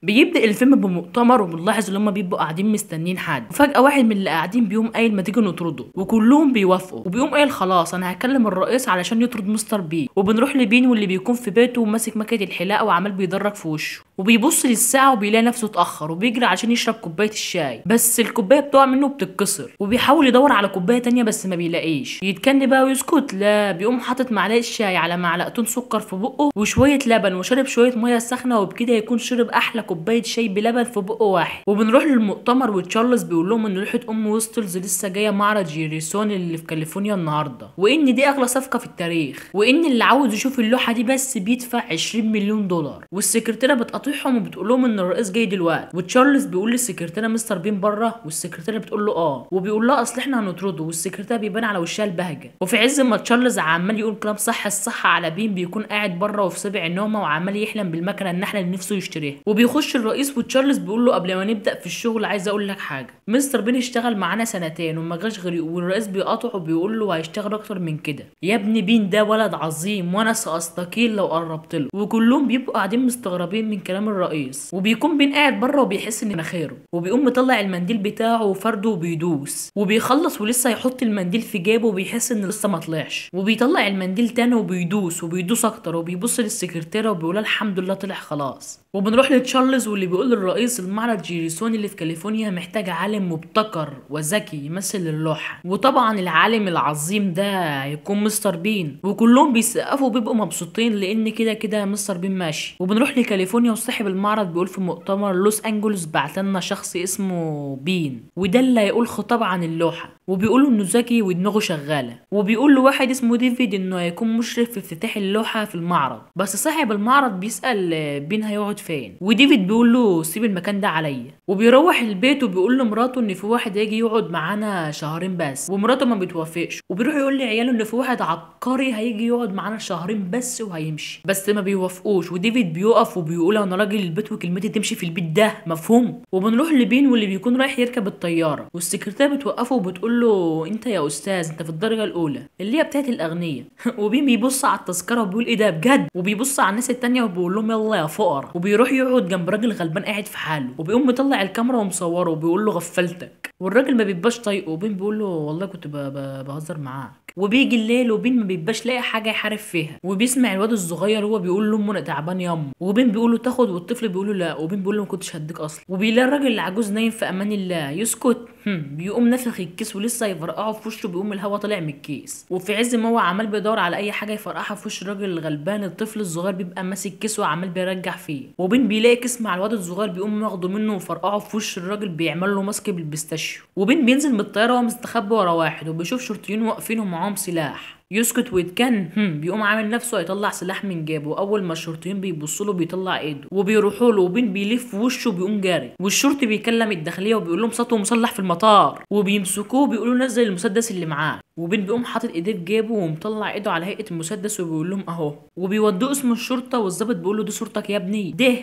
بيبدأ الفيلم بمؤتمر وبنلاحظ ان هم بيبقوا قاعدين مستنيين حد، وفجأة واحد من اللي قاعدين بيقوم قايل ما تيجي نطرده، وكلهم بيوافقوا، وبيقوم قايل خلاص انا هكلم الرئيس علشان يطرد مستر بين. وبنروح لبين واللي بيكون في بيته وماسك مكنة الحلاقة وعمال بيدرج في وشه، وبيبص للساعة وبيلاقي نفسه اتأخر وبيجري عشان يشرب كوباية الشاي، بس الكوباية بتقع منه بتتكسر، وبيحاول يدور على كوباية تانية بس ما بيلاقيش، يتكن بقى ويسكت، لا بيقوم حاطط معلقة شاي على معلقتين سكر في بقه وشوية لبن وشرب شوية مية سخنة، وبكده يكون شرب أحلى كوباية شاي بلبن في بق واحد. وبنروح للمؤتمر وتشارلز بيقول لهم ان لوحه ام ويستلز لسه جايه معرض جيريسون اللي في كاليفورنيا النهارده، وان دي اغلى صفقه في التاريخ، وان اللي عاوز يشوف اللوحه دي بس بيدفع 20 مليون دولار. والسكرتيره بتقاطعهم وبتقول لهم ان الرئيس جاي دلوقتي، وتشارلز بيقول للسكرتيره مستر بين بره، والسكرتيره بتقول له اه، وبيقول لها اصل احنا هنطرده، والسكرتيره بيبان على وشها البهجه. وفي عز ما تشارلز عمال يقول كلام صح الصح على بين، بيكون قاعد بره وفي سبع نومه وعمال يحلم بالمكنه النحله اللي نفسه يشتريها. وبيخش الرئيس وتشارلز بيقول له قبل ما نبدا في الشغل عايز اقول لك حاجه، مستر بين اشتغل معانا سنتين وما جاش غير، والرئيس بيقاطعه وبيقول له هيشتغل اكتر من كده. يا ابني بين ده ولد عظيم وانا ساستقيل لو قربت له. وكلهم بيبقوا قاعدين مستغربين من كلام الرئيس، وبيكون بين قاعد بره وبيحس ان مناخيره، وبيقوم مطلع المنديل بتاعه وفرده وبيدوس، وبيخلص ولسه هيحط المنديل في جيبه وبيحس ان لسه ما طلعش، وبيطلع المنديل تاني وبيدوس اكتر، وبيبص للسكرتيره وبيقول الحمد لله طلع خلاص. وبنروح لتشارلز واللي بيقول للرئيس المعرض جيريسون اللي في كاليفورنيا محتاج عالم مبتكر وذكي يمثل اللوحه، وطبعا العالم العظيم ده هيكون مستر بين، وكلهم بيسقفوا وبيبقوا مبسوطين لان كده كده مستر بين ماشي. وبنروح لكاليفورنيا وصاحب المعرض بيقول في مؤتمر لوس انجلوس بعت لنا شخص اسمه بين، وده اللي هيقول خطاب عن اللوحه، وبيقولوا انه ذكي ودماغه شغاله، وبيقول له واحد اسمه ديفيد انه هيكون مشرف في افتتاح اللوحه في المعرض. بس صاحب المعرض بيسال بين هيقعد فين، وديفيد بيقول له سيب المكان ده عليا. وبيروح البيت وبيقول لمراته ان في واحد هيجي يقعد معانا شهرين بس، ومراته ما بتوافقش، وبيروح يقول لعياله ان في واحد عبقري هيجي يقعد معانا شهرين بس وهيمشي، بس ما بيوافقوش. وديفيد بيقف وبيقول انا راجل البيت وكلمتي تمشي في البيت ده، مفهوم؟ وبنروح لبين واللي بيكون رايح يركب الطياره، والسكرتيره بتوقفه وبتقول له انت يا استاذ انت في الدرجه الاولى اللي هي بتاعت الاغنياء. وبين بيبص على التذكره وبيقول ايه ده بجد، وبيبص على الناس التانية وبيقول لهم يلا يا فقراء، وبيروح يقعد جنب راجل غلبان قاعد في حاله، وبيقوم مطلع الكاميرا ومصوره وبيقول له غفلتك، والراجل ما بيبقاش طايقه، وبين بيقول له والله كنت بهزر معاك. وبيجي الليل وبين ما بيبقاش لاقي حاجه يحارب فيها، وبيسمع الواد الصغير هو بيقول لامه انا تعبان ياما، وبين بيقول له تاخد، والطفل بيقول له لا، وبين بيقول له ما كنتش هديك اصلا. وبيلاقي الراجل العجوز نايم في امان الله، يسكت بيقوم نفخ الكيس ولسه يفرقعه في وشه، بيقوم الهوا طالع من الكيس. وفي عز ما هو عمال بيدور على اي حاجه يفرقعها في وش الراجل الغلبان، الطفل الصغير بيبقى ماسك كيس وعمال بيرجع فيه، وبين بيلاقي كيس مع الواد الصغير بيقوم واخده منه وفرقعه في وش الراجل، بيعمل له ماسك بالبيستاشيو. وبين بينزل من الطياره وهو مستخبي ورا واحد، وبيشوف شرطيين واقفين ومعاهم سلاح، يسكت ويتكن بيقوم عامل نفسه هيطلع سلاح من جيبه، اول ما الشرطيين بيبصوا له بيطلع ايده وبيروحوا له، وبين بيلف وشه بيقوم جاري، والشرطي بيكلم الداخليه وبيقول لهم سطو مسلح في المطار، وبيمسكوه بيقولوا نزل المسدس اللي معاه، وبين بيقوم حاطط ايديه في جيبه ومطلع ايده على هيئه المسدس وبيقول لهم اهو، وبيودوه اسم الشرطه، والظابط بيقول له دي صورتك يا ابني، ده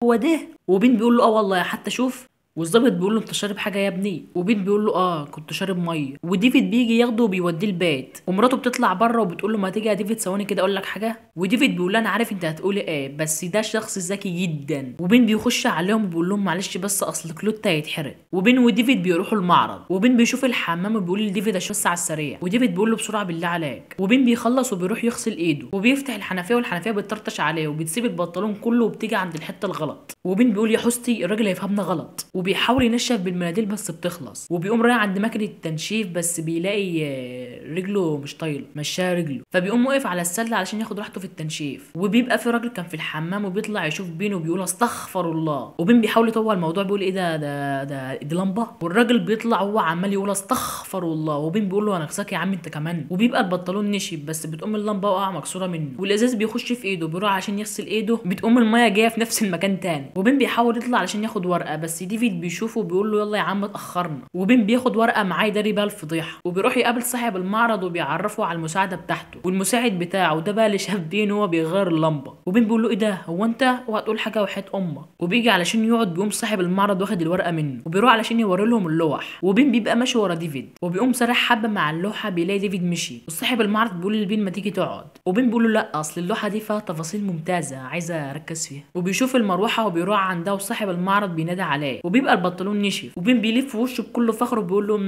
هو ده، وبين بيقول له اه والله حتى شوف، والظابط بيقول له انت شارب حاجه يا ابني، وبين بيقول له اه كنت شارب ميه. وديفيد بيجي ياخده وبيوديه البيت، ومراته بتطلع بره وبتقول له ما تيجي يا ديفيد ثواني كده اقول لك حاجه، وديفيد بيقول لها انا عارف انت هتقولي ايه بس ده شخص ذكي جدا. وبين بيخش عليهم وبيقول لهم معلش بس اصل كلوتا هيتحرق. وبين وديفيد بيروحوا المعرض، وبين بيشوف الحمام وبيقول لديفيد اشوف بس على السريع، وديفيد بيقول له بسرعه بالله عليك. وبين بيخلص وبيروح يغسل ايده، وبيفتح الحنفيه والحنفيه بتطرطش عليه، وبتسيب البنطلون كله وبتيجي عند الحته الغلط، وبين بيقول يا حستي الراجل هيفهمنا غلط، وبيحاول ينشف بالمناديل بس بتخلص، وبيقوم رايح عند مكنه التنشيف بس بيلاقي رجله مش طايله مشاها رجله، فبيقوم واقف على السله علشان ياخد راحته في التنشيف، وبيبقى في راجل كان في الحمام وبيطلع يشوف بين وبيقول استغفر الله، وبين بيحاول يطول الموضوع بيقول ايه ده دي لمبه، والراجل بيطلع وهو عمال يقول استغفر الله، وبين بيقول له انا اغساك يا عم انت كمان، وبيبقى البنطلون نشف بس بتقوم اللمبه واقعه مكسوره منه، والازاز بيخش في ايده بيروح عشان يغسل ايده، بتقوم الميه جايه في نفس المكان تاني، وبين بيحاول يطلع علشان ياخد ورقه بس ديفيد وديفيد بيشوفه وبيقول له يلا يا عم اتاخرنا، وبين بياخد ورقه معاه يداري بقى الفضيحه، وبيروح يقابل صاحب المعرض وبيعرفه على المساعده بتاعته، والمساعد بتاعه ده بقى اللي شاف بين هو بيغير اللمبه، وبين بيقول له ايه ده هو انت وهتقول حاجه وحياه امك، وبيجي علشان يقعد بيقوم صاحب المعرض واخد الورقه منه وبيروح علشان يوري لهم اللوح، وبين بيبقى ماشي ورا ديفيد وبيقوم سارح حبه مع اللوحه بيلاقي ديفيد مشي، وصاحب المعرض بيقول لبين ما تيجي تقعد، وبين بيقول له لا اصل اللوحه دي فيها تفاصيل ممتازه عايزه اركز فيها، وبيشوف المروحه وبيروح عندها وصاحب المعرض بينادي عليه وبيبقى البنطلون نشف، وبين بيلف في وشه بكل فخر وبيقول له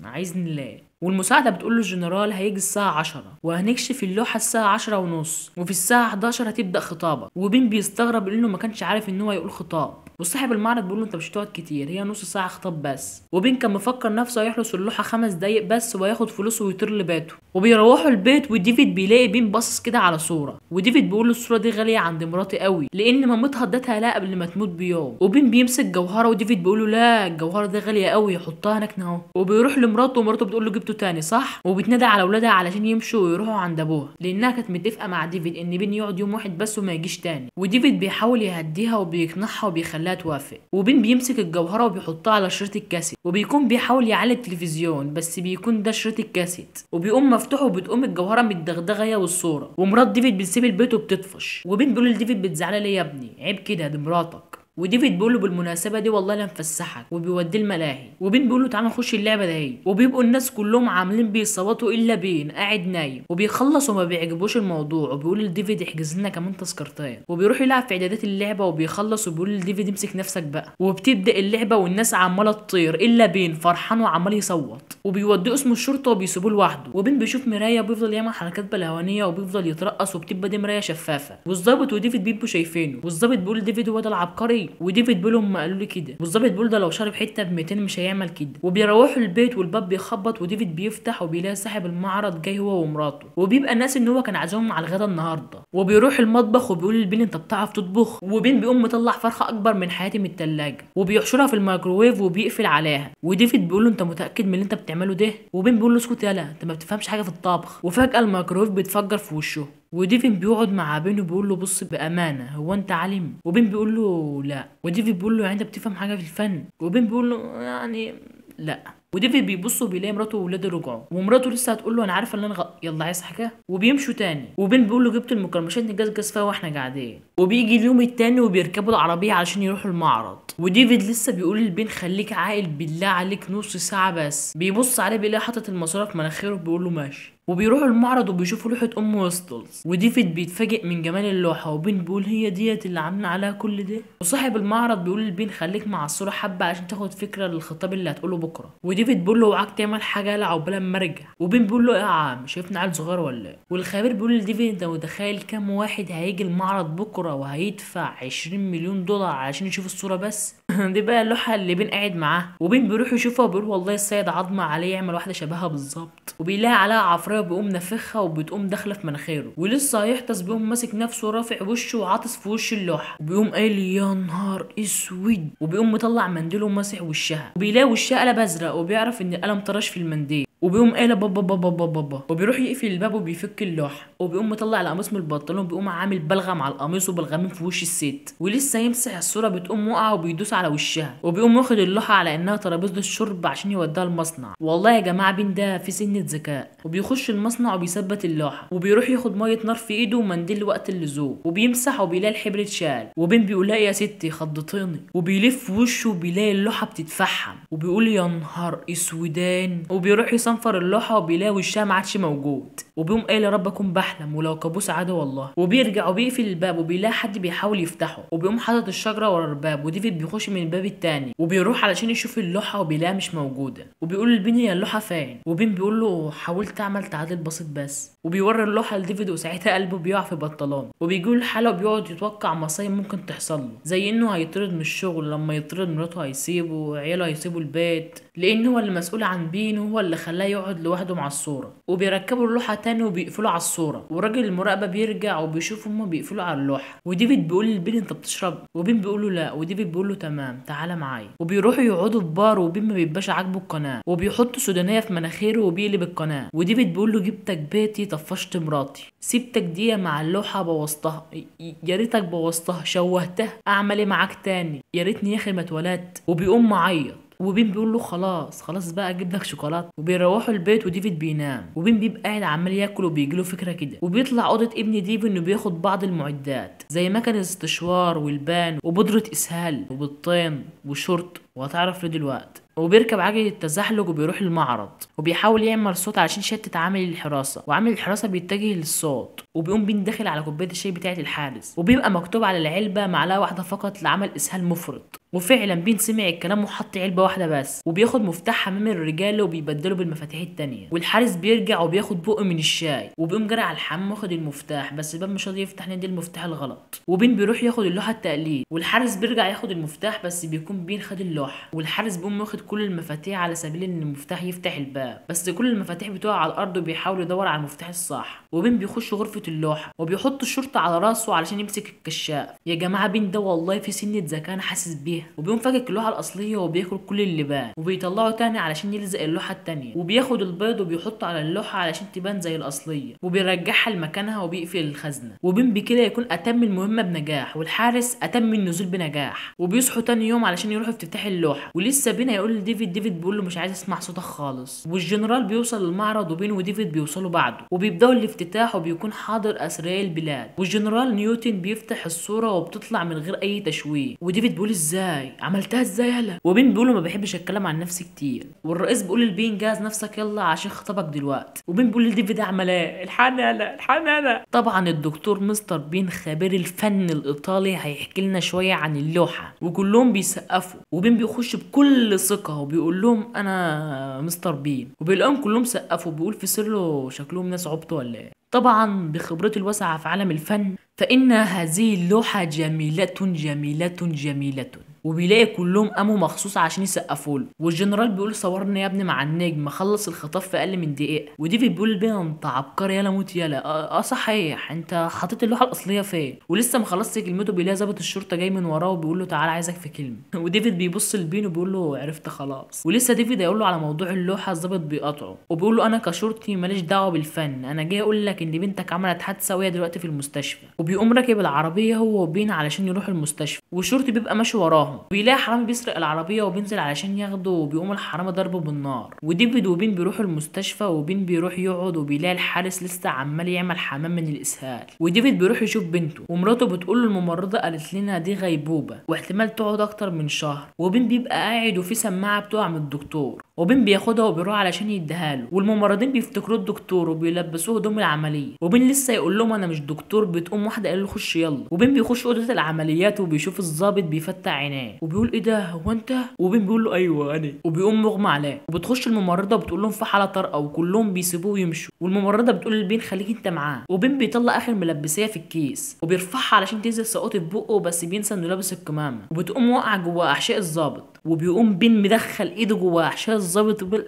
عايزني الله، والمساعدة بتقول له الجنرال هيجي الساعة 10 وهنكشف اللوحة الساعة 10 ونص، وفي الساعة 11 هتبدأ خطابة، وبين بيستغرب لأنه ما كانش عارف إن هو يقول خطاب، وصاحب المعرض بيقول له انت مش هتقعد كتير هي نص ساعة خطاب بس، وبين كان مفكر نفسه هيحرس اللوحة 5 دقايق بس وهياخد فلوسه ويطير لبيته، وبيروحوا البيت وديفيد بيلاقي بين باصص كده على صورة، وديفيد بيقول له الصورة دي غالية عند مراتي قوي لأن مامتها ادتها لها قبل ما تموت بيوم، وبين بيمسك جوهرة وديفيد بيقول له لا الجوهرة دي غالية قوي حطها هناك اهو، وبيروح لمراته ومراته بتقول له جبته تاني صح، وبتنادى على اولادها علشان يمشوا ويروحوا عند ابوها لانها كانت متفقه مع ديفيد ان بين يقعد يوم واحد بس وما يجيش تاني، وديفيد بيحاول يهديها وبيقنعها وبيخليها توافق، وبين بيمسك الجوهره وبيحطها على شريط الكاسيت وبيكون بيحاول يعلي التلفزيون بس بيكون ده شريط الكاسيت، وبيقوم مفتوح وبتقوم الجوهره متدغدغه هي والصوره، ومرات ديفيد بتسيب البيت وبتطفش، وبين بيقول لديفيد بتزعلي ليه يا ابني عيب كده دي مراتك، وديفيد بيقول له بالمناسبه دي والله لا مفسحك وبيوديه الملاهي، وبين بيقول له تعالى نخش اللعبه دي، وبيبقوا الناس كلهم عاملين بيصوتوا الا بين قاعد نايم، وبيخلص وما بيعجبوش الموضوع وبيقول لديفيد احجز لنا كمان تذكرتين، وبيروح يلعب في اعدادات اللعبه وبيخلص وبيقول لديفيد امسك نفسك بقى، وبتبدا اللعبه والناس عماله تطير الا بين فرحان وعمال يصوت، وبيوديه اسم الشرطه وبيسيبوه لوحده، وبين بيشوف مرايه وبيفضل يعمل حركات بلهوانيه وبيفضل يترقص وبتبقى دي مرايه شفافه، والظابط وديفيد بيبقوا شايفينه، والظابط بيقول لديفيد هو ده العبقري، وديفيد بيقول لهم ما قالوا لي كده، والظابط بيقول ده لو شرب حته ب 200 مش هيعمل كده، وبيروحوا البيت والباب بيخبط وديفيد بيفتح وبيلاقي صاحب المعرض جاي هو ومراته، وبيبقى ناس ان هو كان عازمهم على الغدا النهارده، وبيروح المطبخ وبيقول للبين انت بتعرف تطبخ، وبين بيقوم مطلع فرخه اكبر من حياتي من الثلاجه وبيحشرها في الميكروويف وبيقفل عليها، وديفيد بيقول له انت متاكد من اللي انت بتعمله ده، وبين بيقول له اسكت يالا انت ما بتفهمش حاجه في الطبخ، وفجاه الميكروويف بيتفجر في وشه، وديفين بيقعد مع بين وبيقول له بص بامانه هو انت عالم، وبين بيقول له لا، وديفين بيقول له يعني انت بتفهم حاجه في الفن، وبين بيقول له يعني لا، وديفيد بيبص وبيلاقي مراته وولاده رجعوا، ومراته لسه هتقول له انا عارفه ان انا يلا عايز حاجه، وبيمشوا تاني، وبين بيقول له جبت المكرمشات نجزجز فيها واحنا قاعدين، وبيجي اليوم التاني وبيركبوا العربيه علشان يروحوا المعرض، وديفيد لسه بيقول للبين خليك عاقل بالله عليك نص ساعه بس، بيبص عليه بيلاقي حاطط الماسوره في مناخيره بيقول له ماشي، وبيروحوا المعرض وبيشوفوا لوحه ام ويستلز، وديفيد بيتفاجئ من جمال اللوحه، وبين بيقول هي ديت اللي عاملين عليها كل ده، وصاحب المعرض بيقول للبين خليك مع الصوره حبه عشان تاخد فكره للخطاب اللي هتقوله بكره، وديفيد بيقول له اوعاك تعمل حاجه لا عقبال ما ارجع، وبين بيقول له ايه يا عم شايفني عيل صغير ولا ايه، والخبير بيقول لديفيد انت متخيل كام واحد هيجي المعرض بكره وهيدفع 20 مليون دولار علشان يشوف الصوره بس دي بقى اللوحه اللي بين قاعد معاها، وبين بيروح يشوفها وبيقول والله السيد عظمه عليه يعمل واحده شبهها بالظبط، وبيلاقي عليها عفريه وبيقوم نافخها وبتقوم داخله في مناخيره، ولسه هيحتس بيقوم ماسك نفسه ورافع وشه وعاطس في وش اللوحه، وبيقوم قايل يا نهار اسود، وبيقوم مطلع منديله وماسح وشها، وبيلاقي وشها قلب ازرق وبيعرف ان القلم طرش في المنديل، وبيقوم قايل بابا بابا بابا بابا، وبيروح يقفل الباب وبيفك اللوحه، وبيقوم مطلع القميص من البنطلون وبيقوم عامل بلغم على القميص وبلغمين في وش الست، ولسه يمسح الصوره بتقوم واقعه وبيدوس على وشها، وبيقوم واخد اللوحه على انها ترابيزه الشرب عشان يوديها المصنع، والله يا جماعه بين ده في سنه ذكاء، وبيخش المصنع وبيثبت اللوحه، وبيروح ياخد ميه نار في ايده ومنديل وقت اللزوم، وبيمسح وبيلاقي الحبر اتشال، وبين بيقول لها يا ستي خضتيني، وبيلف وشه وبيلاقي اللوحه بتتفحم، وبيقول يا نهار اسودان، وبيروح يصنفر اللوحه وبيلاقي وشها ما عادش موجود، وبيقوم قايل يا رب اكون بحلم ولو كابوس عادي والله، وبيرجع وبيقفل الباب وبيلاقي حد بيحاول يفتحه، وبيقوم حاطط الشجره ورا الباب، وديفيد بيخش من الباب التاني وبيروح علشان يشوف اللوحه وبيلاقيها مش موجوده، وبيقول للبين يا اللوحه فين، وبين بيقول له حاولت اعمل تعديل بسيط بس، وبيوري اللوحه لديفيد وساعتها قلبه بيقع في بنطلون، وبيجيله الحاله وبيقعد يتوقع مصايب ممكن تحصل له، زي انه هيطرد من الشغل، لما يطرد مراته هيسيبه، عياله هيسيبوا البيت، لان هو اللي مسؤول عن بين وهو اللي خلاه يقعد لوحده مع الصوره. وبيركبوا اللوحه تاني وبيقفلوا على الصوره، وراجل المراقبه بيرجع وبيشوف هما بيقفلوا على اللوحه. وديفيد بيقول لبين انت بتشرب؟ وبين بيقول له لا. وديفيد بيقول له تمام تعالى معايا. وبيروحوا يقعدوا في بار، وبين ما بيبقاش عاجبه القناه وبيحط سودانيه في مناخيره وبيقلب القناه. وديفيد بيقول له جبتك بيتي طفشت مراتي، سيبتك دقيقه مع اللوحه بوظتها، يا ريتك بوظتها شوهتها، اعمل ايه معاك تاني، يا ريتني يا اخي ما اتولدت. وبيقوم معيط. وبين بيقول له خلاص خلاص بقى اجيب لك شوكولاته. وبيروحوا البيت وديفيد بينام. وبين بيبقى قاعد عمال ياكل وبيجيله فكره كده. وبيطلع اوضه ابن ديفيد انه بياخد بعض المعدات زي مكنه استشوار والبان وبودره اسهال وبالطين وشورت، وهتعرف ليه دلوقتي. وبيركب عجلة التزحلق وبيروح المعرض، وبيحاول يعمل صوت علشان يشتت عامل الحراسة، وعامل الحراسة بيتجه للصوت. وبيقوم بين داخل على كوباية الشاي بتاعة الحارس، وبيبقى مكتوب على العلبة معلقة واحدة فقط لعمل اسهال مفرط. وفعلا بين سمع الكلام وحط علبة واحدة بس، وبياخد مفتاح حمام الرجالة وبيبدله بالمفاتيح التانية. والحارس بيرجع وبياخد بق من الشاي، وبيقوم جري على الحمام واخد المفتاح، بس الباب مش راضي يفتح ندي المفتاح الغلط. وبين بيروح ياخد اللوحة التقليد، والحارس بيرجع ياخد المفتاح بس بيكون بين خد اللوحة. والحارس بيقوم واخد كل المفاتيح على سبيل ان المفتاح يفتح الباب، بس كل المفاتيح بتقع على الارض وبيحاول يدور على المفتاح الصح. وبين بيخش غرفة اللوحة وبيحط الشرطة على راسه علشان يمسك الكشاف. يا جماعة بين ده والله في سنة ذكاء انا حاسس بيها. وبيقوم فاكك اللوحة الاصلية وبياكل كل اللي بان، وبيطلعه تاني علشان يلزق اللوحة التانية. وبياخد البيض وبيحطه على اللوحة علشان تبان زي الاصلية، وبيرجعها لمكانها وبيقفل الخزنة. وبين بكده يكون اتم المهمة بنجاح، والحارس اتم النزول بنجاح. وبيصحوا تاني يوم علشان يروحوا افتتاح اللوحة. ولسه بين هيقول لديفيد، ديفيد بيقول له مش عايز اسمع صوتك خالص. والجنرال بيوصل للمعرض، وبين وديفيد بيوصلوا بعده، وبيبداوا الافتتاح وبيكون حاضر اثرياء البلاد. والجنرال نيوتن بيفتح الصورة وبتطلع من غير اي تشويه. وديفيد بيقول ازاي عملتها ازاي يلا. وبين بيقول له ما بحبش اتكلم عن نفسي كتير. والرئيس بيقول لبين جهز نفسك يلا عشان خطبك دلوقتي. وبين بيقول لديفيد اعمل ايه، الحقني يلا الحقني يلا. طبعا الدكتور مستر بين خبير الفن الايطالي هيحكي لنا شويه عن اللوحه، وكلهم بيسقفوا. وبين بيخش بكل ثقه وبيقول لهم انا مستر بين، وبيلاقيهم كلهم سقفوا. بيقول في سره شكلهم ناس عبطوا ولا ايه. طبعا بخبرتي الواسعه في عالم الفن فان هذه اللوحه جميله جميله جميله. وبيلاقي كلهم قاموا مخصوص عشان يسقفوا له. والجنرال بيقول صورني يا ابني مع النجم، خلص الخطاب في اقل من دقيقه. وديفيد بيقول بينا انت عبقري يلا موت يلا. صحيح انت حطيت اللوحه الاصليه فين؟ ولسه ما خلصش كلمته بيلاقي ضابط الشرطه جاي من وراه وبيقول له تعالى عايزك في كلمه. وديفيد بيبص لبين وبيقول له عرفت خلاص. ولسه ديفيد هيقول له على موضوع اللوحه، الضابط بيقاطعه وبيقول له انا كشرطي ماليش دعوه بالفن، انا جاي اقول لك ان بنتك عملت حادثه وهي دلوقتي في المستشفى. وبيقوم راكب العربيه هو وبين علشان يروح المستشفى، والشرطي بيبقى ماشي وراهم. وبيلاقي حرامي بيسرق العربيه وبينزل علشان ياخده، وبيقوم الحرامي ضربه بالنار. وديفيد وبين بيروحوا المستشفى، وبين بيروح يقعد وبيلاقي الحارس لسه عمال يعمل حمام من الاسهال. وديفيد بيروح يشوف بنته، ومراته بتقول له الممرضه قالت لنا دي غيبوبه واحتمال تقعد اكتر من شهر. وبين بيبقى قاعد وفي سماعه بتقع من الدكتور، وبين بياخدها وبيروح علشان يديها له. والممرضين بيفتكروه الدكتور وبيلبسوه هدوم العمليه. وبين لسه يقول لهم انا مش دكتور، بتقوم واحده قال له خش يلا. وبين بيخش اوضه العمليات وبيشوف الضابط بيفتح عينيه وبيقول ايه ده هو انت؟ وبين بيقول له ايوه انا. وبيقوم مغمى عليه. وبتخش الممرضه وبتقول لهم في حاله طارئه، وكلهم بيسيبوه ويمشوا. والممرضه بتقول لبين خليك انت معاه. وبين بيطلع اخر ملبسيه في الكيس وبيرفعها علشان تنزل سقوط في بقه، بس بينسى انه لابس الكمامه. وبتقوم واقعه جوه احشاء الضابط، وبيقوم بين مدخل ايده جوه احشاء الضابط وبيقول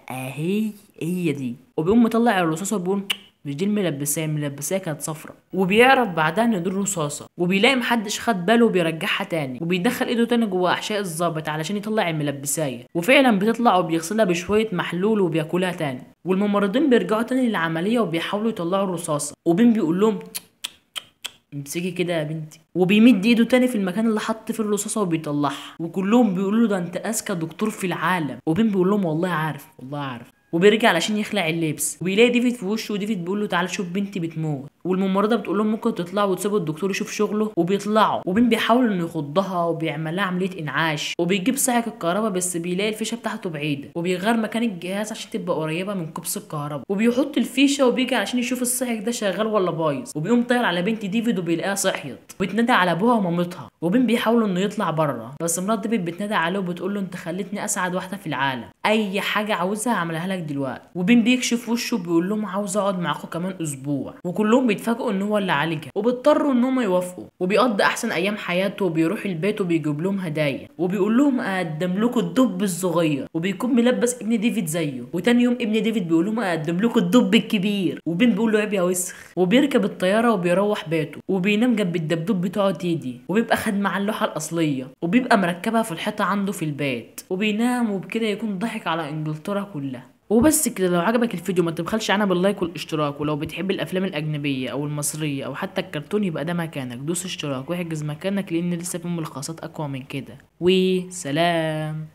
هي دي. وبيقوم مطلع الرصاصه وبيقول مش دي الملبسيه كانت صفرة. وبيعرف بعدها ان دي الرصاصه، وبيلاقي محدش خد باله وبيرجعها تاني، وبيدخل ايده تاني جوه احشاء الضابط علشان يطلع الملبسيه، وفعلا بتطلع وبيغسلها بشويه محلول وبياكلها تاني. والممرضين بيرجعوا تاني للعمليه وبيحاولوا يطلعوا الرصاصه، وبين بيقول لهم امسكي كده يا بنتي، وبيمد ايده تاني في المكان اللي حط فيه الرصاصه وبيطلعها. وكلهم بيقولوا له ده انت اذكى دكتور في العالم. وبين بيقول لهم والله عارف والله عارف. وبيرجع علشان يخلع اللبس، وبيلاقي ديفيد في وشه، وديفيد بيقول له تعالى شوف بنتي بتموت. والممرضه بتقول لهم ممكن تطلعوا وتسيبوا الدكتور يشوف شغله، وبيطلعوا. وبين بيحاول انه يخضها وبيعمل لها عمليه انعاش، وبيجيب صاعق الكهرباء بس بيلاقي الفيشه بتاعته بعيده، وبيغير مكان الجهاز عشان تبقى قريبه من كبس الكهرباء، وبيحط الفيشه وبيجي علشان يشوف الصاعق ده شغال ولا بايظ. وبيقوم طاير على بنت ديفيد وبيلاقيها صحيت وبتنادى على ابوها ومامتها. وبين بيحاول انه يطلع بره، بس مرات ديفيد بتنادى عليه وبتقول له انت خليتني اسعد واحده في العالم، اي حاجه عاوزها هعملها لك دلوقتي. وبين بيكشف وشه وبيقول لهم عاوز اقعد معاكم كمان اسبوع. وكلهم بيتفاجئوا ان هو اللي عالجها، وبيضطروا ان هم يوافقوا، وبيقضي احسن ايام حياته، وبيروح البيت وبيجيب لهم هدايا، وبيقول لهم اقدم لكم الدب الصغير، وبيكون ملبس ابن ديفيد زيه. وتاني يوم ابن ديفيد بيقول لهم اقدم لكم الدب الكبير، وبين بيقول له عيب يا وسخ، وبيركب الطياره وبيروح بيته، وبينام جنب الدبدوب بتاعه تيدي، وبيبقى خد معاه اللوحه الاصليه، وبيبقى مركبها في الحيطه عنده في البيت، وبينام، وبكده يكون ضحك على انجلترا كلها. وبس كده. لو عجبك الفيديو ما تبخلش عنها باللايك والاشتراك، ولو بتحب الافلام الاجنبيه او المصريه او حتى الكرتون يبقى ده مكانك، دوس اشتراك واحجز مكانك، لان لسه في ملخصات اقوى من كده. وسلام.